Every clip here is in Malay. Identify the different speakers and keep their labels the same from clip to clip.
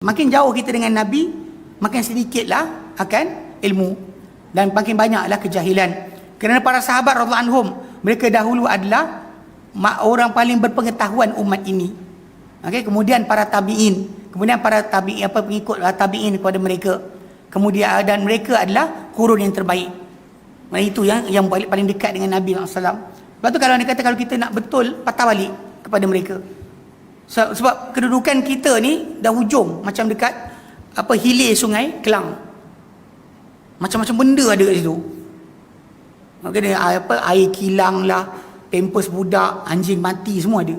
Speaker 1: Makin jauh kita dengan Nabi, makin sedikitlah akan ilmu dan makin banyaklah kejahilan. Kerana para sahabat radhiyallahu anhum, mereka dahulu adalah orang paling berpengetahuan umat ini. Okey, kemudian para tabi'in, kemudian para pengikut tabi'in kepada mereka. Kemudian dan mereka adalah kurun yang terbaik. Nah, itu yang paling dekat dengan Nabi SAW. Lepas tu kalau dia kata kalau kita nak betul, patah balik kepada mereka. Sebab kedudukan kita ni dah hujung macam dekat hilir sungai Kelang. Macam-macam benda ada kat situ. Air kilang lah, pampers budak, anjing mati, semua ada.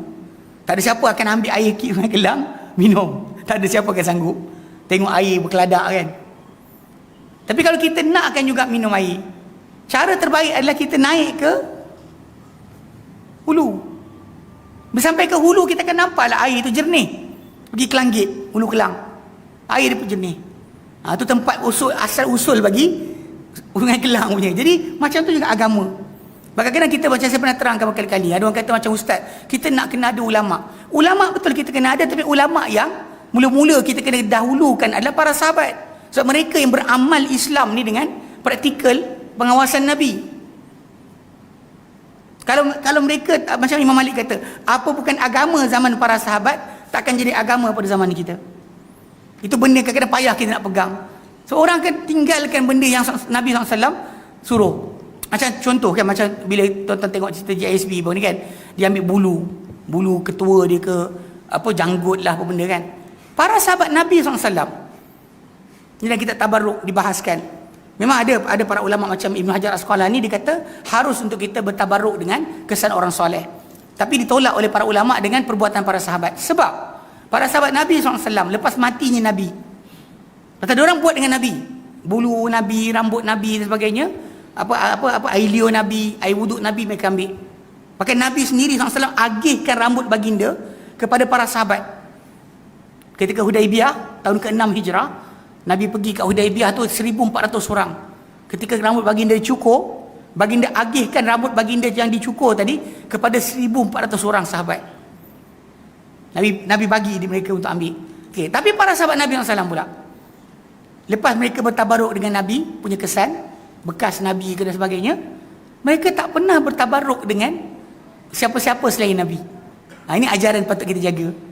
Speaker 1: Tak ada siapa akan ambil air sungai Kelang minum. Tak ada siapa akan sanggup tengok air berkeladak kan. Tapi kalau kita nakkan juga minum air, cara terbaik adalah kita naik ke hulu. Sampai ke hulu kita akan nampaklah air itu jernih. Pergi Kelanggit, Hulu Kelang, air dia pun jernih. Itu tempat asal usul bagi Sungai Kelang punya. Jadi macam tu juga agama. Kadang-kadang kita macam saya pernah terangkan berkali-kali, ada orang kata macam ustaz, kita nak kena ada ulama. Ulama betul kita kena ada, tapi ulama yang mula-mula kita kena dahulukan adalah para sahabat. Sebab mereka yang beramal Islam ni dengan praktikal pengawasan Nabi. Kalau mereka macam Imam Malik kata, apa bukan agama zaman para sahabat, takkan jadi agama pada zaman kita. Itu benda kadang-kadang payah kita nak pegang. So orang akan tinggalkan benda yang Nabi SAW suruh. Macam contoh kan, macam bila tuan-tuan tengok cerita JSB baru ni kan, dia ambil bulu ketua dia ke janggut lah apa benda kan. Para sahabat Nabi SAW, ini dalam kitab Tabarruk dibahaskan. Memang ada para ulama macam Ibn Hajar Asqalani, dia kata harus untuk kita bertabarruk dengan kesan orang soleh. Tapi ditolak oleh para ulama dengan perbuatan para sahabat. Sebab para sahabat Nabi SAW lepas matinya Nabi, kata orang buat dengan Nabi, bulu Nabi, rambut Nabi dan sebagainya, air liur Nabi, air wuduk Nabi mereka ambil. Bahkan Nabi sendiri SAW agihkan rambut baginda kepada para sahabat. Ketika Hudaibiyah tahun ke-6 Hijrah, Nabi pergi kat Hudaibiyah tu 1,400 orang. Ketika rambut baginda dicukur, baginda agihkan rambut baginda yang dicukur tadi kepada 1,400 orang sahabat. Nabi bagi mereka untuk ambil. Okey, tapi para sahabat Nabi SAW pula, lepas mereka bertabaruk dengan Nabi punya kesan, bekas Nabi ke dan sebagainya, mereka tak pernah bertabaruk dengan siapa-siapa selain Nabi. Ini ajaran patut kita jaga.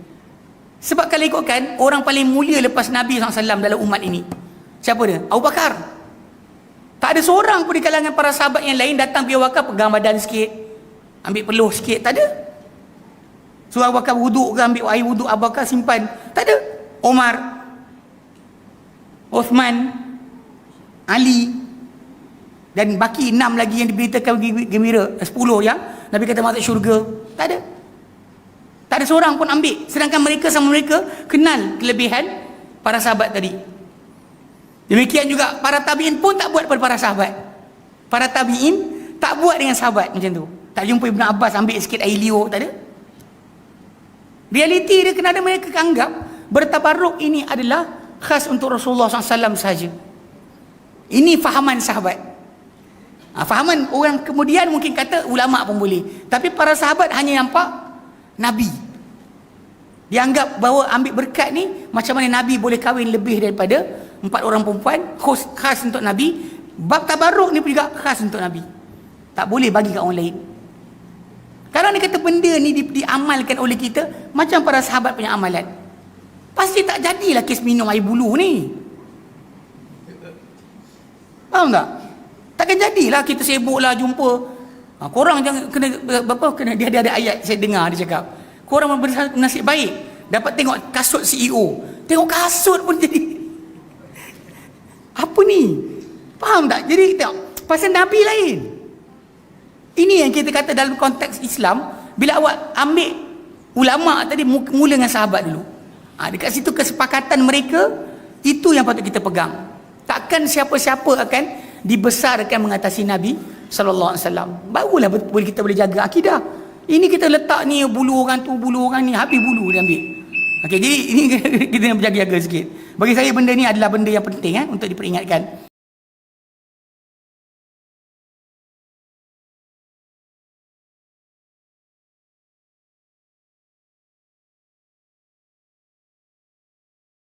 Speaker 1: Sebab kalau ikutkan, orang paling mulia lepas Nabi SAW dalam umat ini, siapa dia? Abu Bakar. Tak ada seorang pun di kalangan para sahabat yang lain datang pergi Abu Bakar, pegang badan sikit, ambil peluh sikit, tak ada. Suruh Abu Bakar wuduk ke, ambil air wuduk Abu Bakar simpan, tak ada. Omar, Uthman, Ali, dan baki 6 lagi yang diberitakan gembira, 10 yang Nabi kata masuk syurga, tak ada. Tak ada seorang pun ambil. Sedangkan mereka sama mereka kenal kelebihan para sahabat tadi. Demikian juga para tabi'in pun tak buat pada para sahabat. Para tabi'in tak buat dengan sahabat macam tu. Tak jumpa Ibn Abbas ambil sikit air liur, tak ada. Realiti dia kerana mereka anggap bertabarruk ini adalah khas untuk Rasulullah SAW sahaja. Ini fahaman sahabat. Fahaman orang kemudian mungkin kata ulama pun boleh. Tapi para sahabat hanya nampak Nabi. Dia anggap bahawa ambil berkat ni macam mana Nabi boleh kahwin lebih daripada 4 orang perempuan, khas untuk Nabi. Bab tabarruk ni juga khas untuk Nabi, tak boleh bagi kat orang lain. Kalau ni kata benda ni diamalkan oleh kita macam para sahabat punya amalan, pasti tak jadilah kes minum air bulu ni. Faham tak? Takkan jadilah kita sibuk lah jumpa. Korang jangan kena dia ada ayat saya dengar dia cakap, korang bernasib baik dapat tengok kasut CEO. Tengok kasut pun jadi apa ni? Faham tak? Jadi tengok, pasal Nabi lain. Ini yang kita kata dalam konteks Islam, bila awak ambil ulama tadi mula dengan sahabat dulu. Dekat situ kesepakatan mereka, itu yang patut kita pegang. Takkan siapa-siapa akan dibesarkan mengatasi Nabi sallallahu alaihi wasallam. Barulah kita boleh jaga akidah. Ini kita letak ni bulu orang tu, bulu orang ni, habis bulu dia ambil. Okey, jadi ini kita nak berjaga-jaga sikit. Bagi saya benda ni adalah benda yang penting untuk diperingatkan.